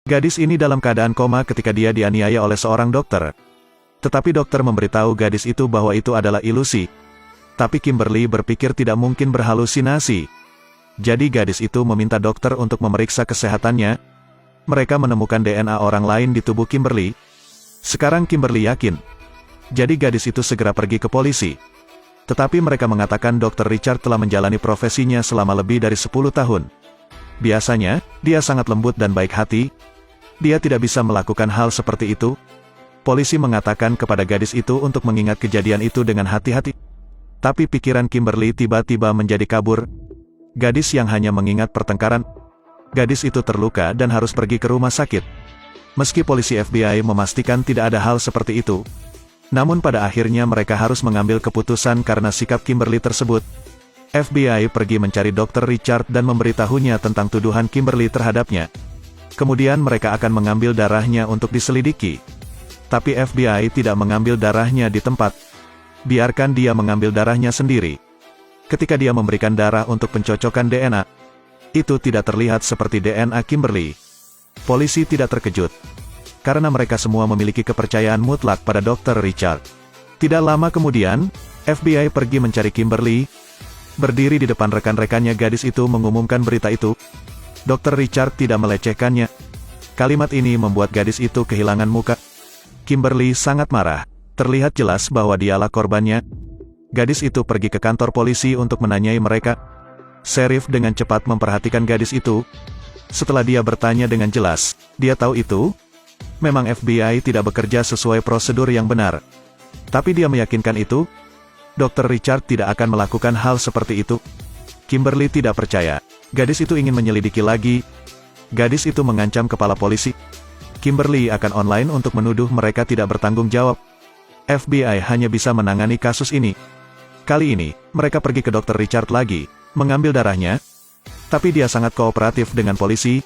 Gadis ini dalam keadaan koma ketika dia dianiaya oleh seorang dokter. Tetapi dokter memberitahu gadis itu bahwa itu adalah ilusi. Tapi Kimberly berpikir tidak mungkin berhalusinasi. Jadi gadis itu meminta dokter untuk memeriksa kesehatannya. Mereka menemukan DNA orang lain di tubuh Kimberly. Sekarang Kimberly yakin. Jadi gadis itu segera pergi ke polisi. Tetapi mereka mengatakan Dr. Richard telah menjalani profesinya selama lebih dari 10 tahun. Biasanya, dia sangat lembut dan baik hati. Dia tidak bisa melakukan hal seperti itu. Polisi mengatakan kepada gadis itu untuk mengingat kejadian itu dengan hati-hati. Tapi pikiran Kimberly tiba-tiba menjadi kabur. Gadis yang hanya mengingat pertengkaran. Gadis itu terluka dan harus pergi ke rumah sakit. Meski polisi FBI memastikan tidak ada hal seperti itu. Namun pada akhirnya mereka harus mengambil keputusan karena sikap Kimberly tersebut. FBI pergi mencari Dr. Richard dan memberitahunya tentang tuduhan Kimberly terhadapnya. Kemudian mereka akan mengambil darahnya untuk diselidiki. Tapi FBI tidak mengambil darahnya di tempat. Biarkan dia mengambil darahnya sendiri. Ketika dia memberikan darah untuk pencocokan DNA, itu tidak terlihat seperti DNA Kimberly. Polisi tidak terkejut. Karena mereka semua memiliki kepercayaan mutlak pada Dr. Richard. Tidak lama kemudian, FBI pergi mencari Kimberly. Berdiri di depan rekan-rekannya gadis itu mengumumkan berita itu. Dr. Richard tidak melecehkannya. Kalimat ini membuat gadis itu kehilangan muka. Kimberly sangat marah. Terlihat jelas bahwa dialah korbannya. Gadis itu pergi ke kantor polisi untuk menanyai mereka. Sheriff dengan cepat memperhatikan gadis itu. Setelah dia bertanya dengan jelas, dia tahu itu. Memang FBI tidak bekerja sesuai prosedur yang benar. Tapi dia meyakinkan itu. Dr. Richard tidak akan melakukan hal seperti itu. Kimberly tidak percaya. Gadis itu ingin menyelidiki lagi. Gadis itu mengancam kepala polisi. Kimberly akan online untuk menuduh mereka tidak bertanggung jawab. FBI hanya bisa menangani kasus ini. Kali ini, mereka pergi ke Dr. Richard lagi, mengambil darahnya. Tapi dia sangat kooperatif dengan polisi.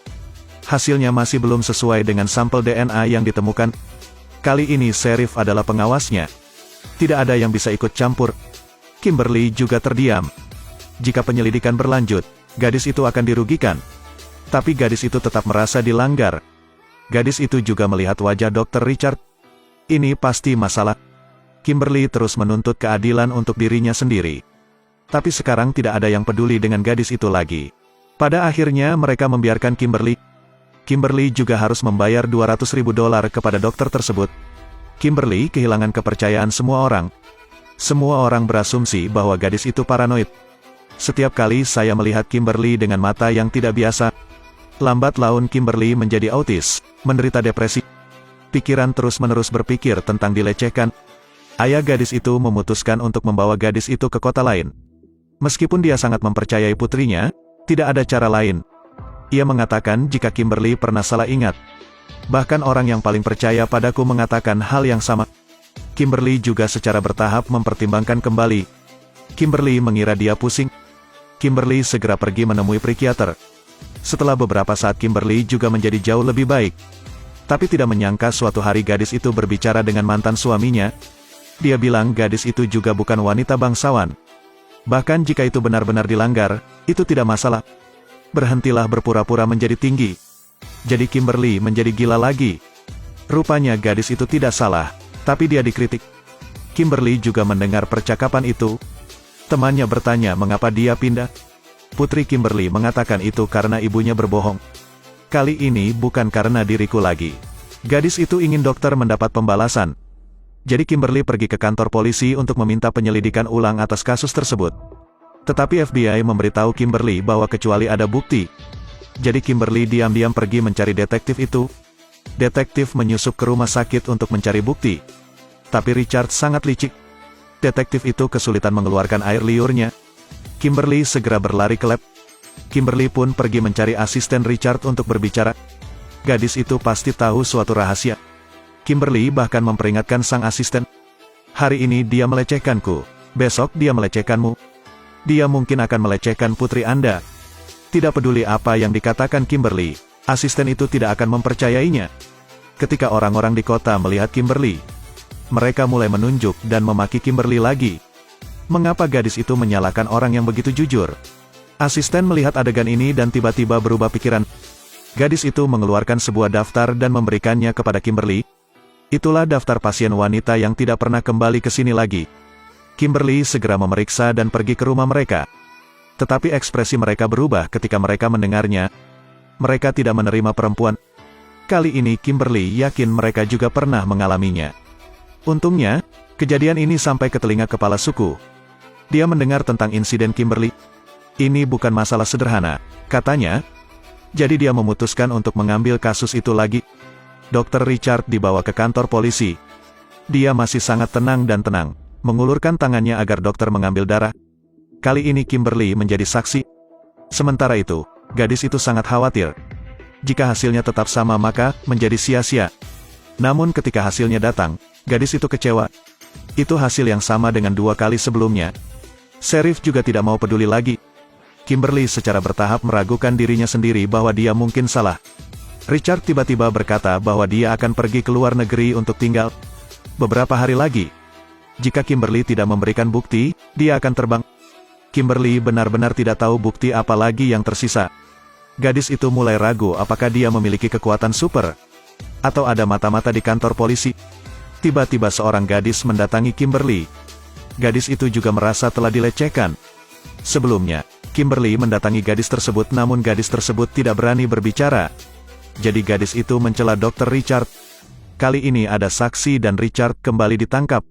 Hasilnya masih belum sesuai dengan sampel DNA yang ditemukan. Kali ini sheriff adalah pengawasnya. Tidak ada yang bisa ikut campur. Kimberly juga terdiam. Jika penyelidikan berlanjut, gadis itu akan dirugikan. Tapi gadis itu tetap merasa dilanggar. Gadis itu juga melihat wajah Dr. Richard. Ini pasti masalah. Kimberly terus menuntut keadilan untuk dirinya sendiri. Tapi sekarang tidak ada yang peduli dengan gadis itu lagi. Pada akhirnya mereka membiarkan Kimberly. Kimberly juga harus membayar $200.000 kepada dokter tersebut. Kimberly kehilangan kepercayaan semua orang. Semua orang berasumsi bahwa gadis itu paranoid. Setiap kali saya melihat Kimberly dengan mata yang tidak biasa, lambat laun Kimberly menjadi autis, menderita depresi. Pikiran terus-menerus berpikir tentang dilecehkan. Ayah gadis itu memutuskan untuk membawa gadis itu ke kota lain. Meskipun dia sangat mempercayai putrinya, tidak ada cara lain. Ia mengatakan jika Kimberly pernah salah ingat. Bahkan orang yang paling percaya padaku mengatakan hal yang sama. Kimberly juga secara bertahap mempertimbangkan kembali. Kimberly mengira dia pusing. Kimberly segera pergi menemui psikiater. Setelah beberapa saat Kimberly juga menjadi jauh lebih baik. Tapi tidak menyangka suatu hari gadis itu berbicara dengan mantan suaminya. Dia bilang gadis itu juga bukan wanita bangsawan. Bahkan jika itu benar-benar dilanggar, itu tidak masalah. Berhentilah berpura-pura menjadi tinggi. Jadi Kimberly menjadi gila lagi. Rupanya gadis itu tidak salah, tapi dia dikritik. Kimberly juga mendengar percakapan itu. Temannya bertanya mengapa dia pindah. Putri Kimberly mengatakan itu karena ibunya berbohong. Kali ini bukan karena diriku lagi. Gadis itu ingin dokter mendapat pembalasan. Jadi Kimberly pergi ke kantor polisi untuk meminta penyelidikan ulang atas kasus tersebut. Tetapi FBI memberitahu Kimberly bahwa kecuali ada bukti. Jadi Kimberly diam-diam pergi mencari detektif itu. Detektif menyusup ke rumah sakit untuk mencari bukti. Tapi Richard sangat licik. Detektif itu kesulitan mengeluarkan air liurnya. Kimberly segera berlari ke lab. Kimberly pun pergi mencari asisten Richard untuk berbicara. Gadis itu pasti tahu suatu rahasia. Kimberly bahkan memperingatkan sang asisten. Hari ini dia melecehkanku. Besok dia melecehkanmu. Dia mungkin akan melecehkan putri Anda. Tidak peduli apa yang dikatakan Kimberly, asisten itu tidak akan mempercayainya. Ketika orang-orang di kota melihat Kimberly, mereka mulai menunjuk dan memaki Kimberly lagi. Mengapa gadis itu menyalahkan orang yang begitu jujur? Asisten melihat adegan ini dan tiba-tiba berubah pikiran. Gadis itu mengeluarkan sebuah daftar dan memberikannya kepada Kimberly. Itulah daftar pasien wanita yang tidak pernah kembali ke sini lagi. Kimberly segera memeriksa dan pergi ke rumah mereka. Tetapi ekspresi mereka berubah ketika mereka mendengarnya. Mereka tidak menerima perempuan. Kali ini Kimberly yakin mereka juga pernah mengalaminya. Untungnya, kejadian ini sampai ke telinga kepala suku. Dia mendengar tentang insiden Kimberly. Ini bukan masalah sederhana, katanya. Jadi dia memutuskan untuk mengambil kasus itu lagi. Dr. Richard dibawa ke kantor polisi. Dia masih sangat tenang dan tenang, mengulurkan tangannya agar dokter mengambil darah. Kali ini Kimberly menjadi saksi. Sementara itu, gadis itu sangat khawatir. Jika hasilnya tetap sama maka menjadi sia-sia. Namun ketika hasilnya datang, gadis itu kecewa. Itu hasil yang sama dengan 2 kali sebelumnya. Sheriff juga tidak mau peduli lagi. Kimberly secara bertahap meragukan dirinya sendiri bahwa dia mungkin salah. Richard tiba-tiba berkata bahwa dia akan pergi ke luar negeri untuk tinggal beberapa hari lagi. Jika Kimberly tidak memberikan bukti, dia akan terbang. Kimberly benar-benar tidak tahu bukti apa lagi yang tersisa. Gadis itu mulai ragu apakah dia memiliki kekuatan super, atau ada mata-mata di kantor polisi. Tiba-tiba seorang gadis mendatangi Kimberly. Gadis itu juga merasa telah dilecehkan. Sebelumnya, Kimberly mendatangi gadis tersebut namun gadis tersebut tidak berani berbicara. Jadi gadis itu mencela Dr. Richard. Kali ini ada saksi dan Richard kembali ditangkap.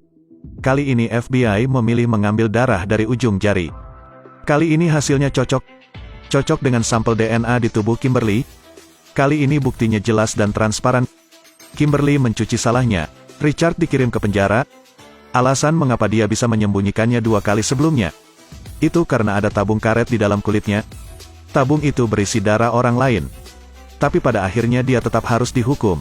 Kali ini FBI memilih mengambil darah dari ujung jari. Kali ini hasilnya cocok. Cocok dengan sampel DNA di tubuh Kimberly. Kali ini buktinya jelas dan transparan. Kimberly mencuci salahnya. Richard dikirim ke penjara. Alasan mengapa dia bisa menyembunyikannya 2 kali sebelumnya. Itu karena ada tabung karet di dalam kulitnya. Tabung itu berisi darah orang lain. Tapi pada akhirnya dia tetap harus dihukum.